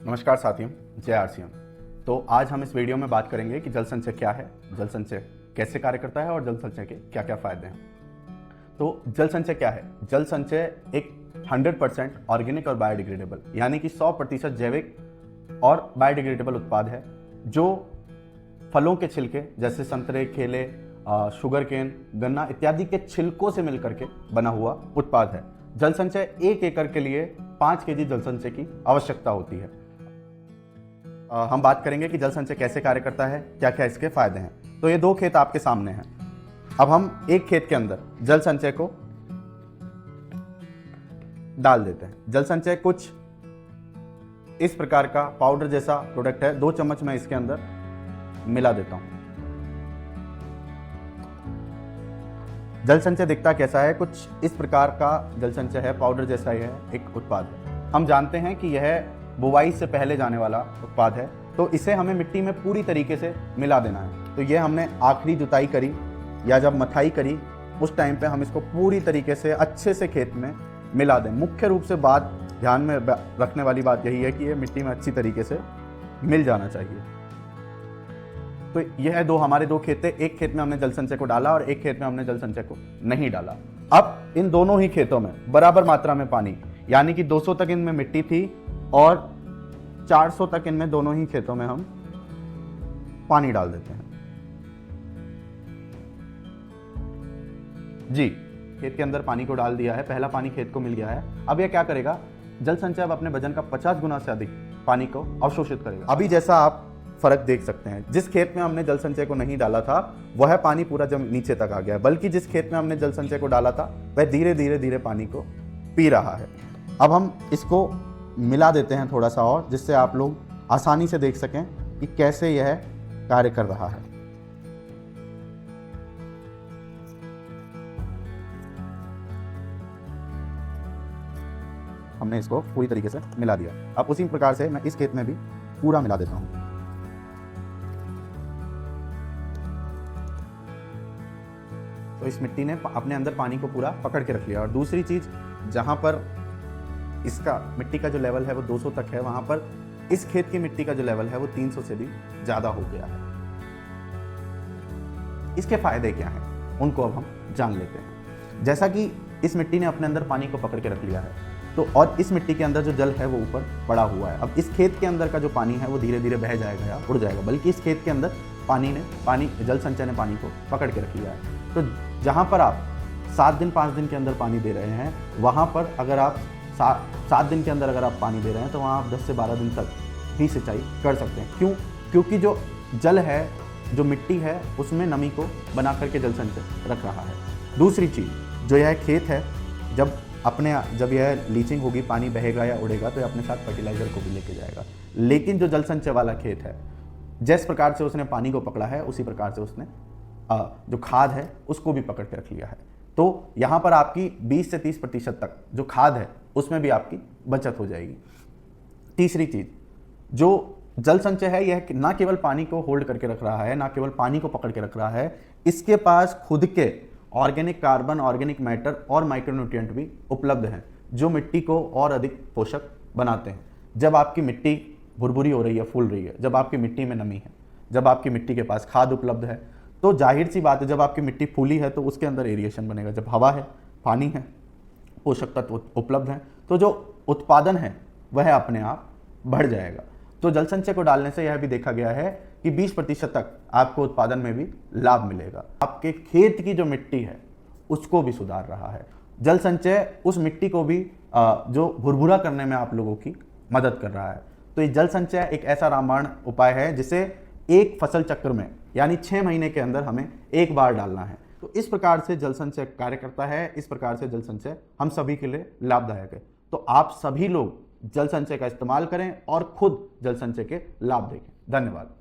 नमस्कार साथियों, जय आरसीएम। तो आज हम इस वीडियो में बात करेंगे कि जल संचय क्या है, जल संचय कैसे कार्य करता है और जल संचय के क्या क्या फायदे हैं। तो जल संचय क्या है? जल संचय एक 100% ऑर्गेनिक और बायोडिग्रेडेबल यानी कि 100% जैविक और बायोडिग्रेडेबल उत्पाद है जो फलों के छिलके जैसे संतरे, केले, शुगर केन, गन्ना इत्यादि के छिलकों से मिलकर के बना हुआ उत्पाद है। जल संचय 1 एकड़ के लिए 5 केजी जल संचय की आवश्यकता होती है। हम बात करेंगे कि जल संचय कैसे कार्य करता है, क्या क्या इसके फायदे हैं। तो ये 2 खेत आपके सामने हैं। अब हम एक खेत के अंदर जल संचय को डाल देते हैं। जल संचय कुछ इस प्रकार का पाउडर जैसा प्रोडक्ट है। 2 चम्मच मैं इसके अंदर मिला देता हूं। जल संचय दिखता कैसा है? कुछ इस प्रकार का जल संचय है, पाउडर जैसा ही है, एक उत्पाद है। हम जानते हैं कि यह बुवाई से पहले जाने वाला उत्पाद है, तो इसे हमें मिट्टी में पूरी तरीके से मिला देना है। तो ये हमने आखिरी जुताई करी या जब मथाई करी उस टाइम पे हम इसको पूरी तरीके से अच्छे से खेत में मिला दें। मुख्य रूप से बात ध्यान में रखने वाली बात यही है कि ये मिट्टी में अच्छी तरीके से मिल जाना चाहिए। तो यह हमारे 2 खेत थे। एक खेत में हमने जल संचय को डाला और एक खेत में हमने जल संचय को नहीं डाला। अब इन दोनों ही खेतों में बराबर मात्रा में पानी, यानी कि 200 तक इनमें मिट्टी थी और 400 तक इनमें दोनों ही खेतों में हम पानी डाल देते हैं। जी, खेत के अंदर पानी को डाल दिया है। पहला पानी खेत को मिल गया है। अब यह क्या करेगा? जल संचय अब अपने वजन का 50 गुना से अधिक पानी को अवशोषित करेगा। अभी जैसा आप फर्क देख सकते हैं, जिस खेत में हमने जल संचय को नहीं डाला था वह पानी पूरा जब नीचे तक आ गया, बल्कि जिस खेत में हमने जल संचय को डाला था वह धीरे धीरे धीरे पानी को पी रहा है। अब हम इसको मिला देते हैं थोड़ा सा और, जिससे आप लोग आसानी से देख सकें कि कैसे यह कार्य कर रहा है। हमने इसको पूरी तरीके से मिला दिया। अब उसी प्रकार से मैं इस खेत में भी पूरा मिला देता हूं। तो इस मिट्टी ने अपने अंदर पानी को पूरा पकड़ के रख लिया। और दूसरी चीज, जहां पर इसका मिट्टी का जो लेवल है वो 200 तक है, वहां पर इस खेत की मिट्टी का जो लेवल है वो 300 से भी ज्यादा हो गया है। इसके फायदे क्या हैं उनको अब हम जान लेते हैं। जैसा कि इस मिट्टी ने अपने अंदर पानी को पकड़ के रख लिया है, तो और इस मिट्टी के अंदर जो जल है वो ऊपर पड़ा हुआ है। अब इस खेत के अंदर का जो पानी है वो धीरे धीरे बह जाएगा या उड़ जाएगा, बल्कि इस खेत के अंदर जल संचय ने पानी को पकड़ के रख लिया है। तो जहां पर आप 7 दिन 5 दिन के अंदर पानी दे रहे हैं, वहां पर अगर आप 7 दिन के अंदर अगर आप पानी दे रहे हैं तो वहां आप 10 से 12 दिन तक भी सिंचाई कर सकते हैं। क्यों? क्योंकि जो जल है, जो मिट्टी है, उसमें नमी को बना करके जल संचय रख रहा है। दूसरी चीज़, जो यह खेत है, जब यह लीचिंग होगी, पानी बहेगा या उड़ेगा तो यह अपने साथ फर्टिलाइजर को भी लेके जाएगा। लेकिन जो जल संचय वाला खेत है, जिस प्रकार से उसने पानी को पकड़ा है उसी प्रकार से उसने जो खाद है उसको भी पकड़ के रख लिया है। तो यहाँ पर आपकी 20 से 30% तक जो खाद है उसमें भी आपकी बचत हो जाएगी। तीसरी चीज, जो जल संचय है, यह ना केवल पानी को होल्ड करके रख रहा है, ना केवल पानी को पकड़ के रख रहा है, इसके पास खुद के ऑर्गेनिक कार्बन, ऑर्गेनिक मैटर और माइक्रोन्यूट्रिएंट भी उपलब्ध हैं जो मिट्टी को और अधिक पोषक बनाते हैं। जब आपकी मिट्टी भुरभुरी हो रही है, फूल रही है, जब आपकी मिट्टी में नमी है, जब आपकी मिट्टी के पास खाद उपलब्ध है, तो जाहिर सी बात है जब आपकी मिट्टी फूली है तो उसके अंदर एरिएशन बनेगा। जब हवा है, पानी है, पोषक तत्व उपलब्ध हैं, तो जो उत्पादन है वह अपने आप बढ़ जाएगा। तो जल संचय को डालने से यह भी देखा गया है कि 20% तक आपको उत्पादन में भी लाभ मिलेगा। आपके खेत की जो मिट्टी है उसको भी सुधार रहा है। जल संचय उस मिट्टी को भी जो भुरभुरा करने में आप लोगों की मदद कर रहा है। तो ये जल संचय एक ऐसा रामबाण उपाय है जिसे एक फसल चक्र में यानी 6 महीने के अंदर हमें एक बार डालना है। तो इस प्रकार से जल संचय कार्य करता है। इस प्रकार से जल संचय हम सभी के लिए लाभदायक है। तो आप सभी लोग जल संचय का इस्तेमाल करें और खुद जल संचय के लाभ देखें। धन्यवाद।